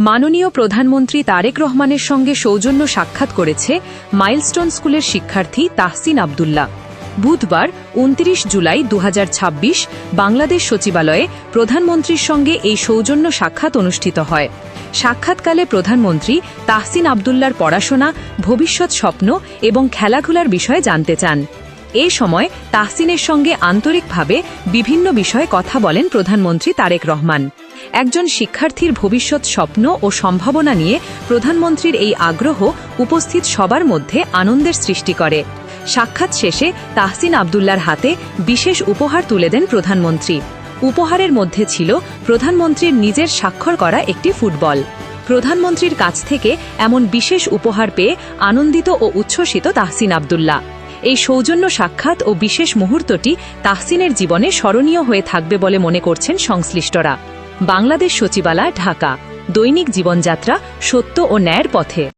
মাননীয় প্রধানমন্ত্রী তারেক রহমানের সঙ্গে সৌজন্য সাক্ষাৎ করেছে মাইলস্টোন স্কুলের শিক্ষার্থী তাহসিন আব্দুল্লাহ। বুধবার ২৯ জুলাই ২০২৬ বাংলাদেশ সচিবালয়ে প্রধানমন্ত্রীর সঙ্গে এই সৌজন্য সাক্ষাৎ অনুষ্ঠিত হয়। সাক্ষাৎকালে প্রধানমন্ত্রী তাহসিন আব্দুল্লাহর পড়াশোনা, ভবিষ্যৎ স্বপ্ন এবং খেলাধুলার বিষয়ে জানতে চান। এ সময় তাহসিনের সঙ্গে আন্তরিকভাবে বিভিন্ন বিষয়ে কথা বলেন প্রধানমন্ত্রী তারেক রহমান। একজন শিক্ষার্থীর ভবিষ্যৎ স্বপ্ন ও সম্ভাবনা নিয়ে প্রধানমন্ত্রীর এই আগ্রহ উপস্থিত সবার মধ্যে আনন্দের সৃষ্টি করে। সাক্ষাৎ শেষে তাহসিন আব্দুল্লাহর হাতে বিশেষ উপহার তুলে দেন প্রধানমন্ত্রী। উপহারের মধ্যে ছিল প্রধানমন্ত্রীর নিজের স্বাক্ষর করা একটি ফুটবল। প্রধানমন্ত্রীর কাছ থেকে এমন বিশেষ উপহার পেয়ে আনন্দিত ও উচ্ছ্বসিত তাহসিন আব্দুল্লাহ। এই সৌজন্য সাক্ষাৎ ও বিশেষ মুহূর্তটি তাহসিনের জীবনে স্মরণীয় হয়ে থাকবে বলে মনে করছেন সংশ্লিষ্টরা। বাংলাদেশ সচিবালয়, ঢাকা। দৈনিক জীবনযাত্রা, সত্য ও ন্যায়ের পথে।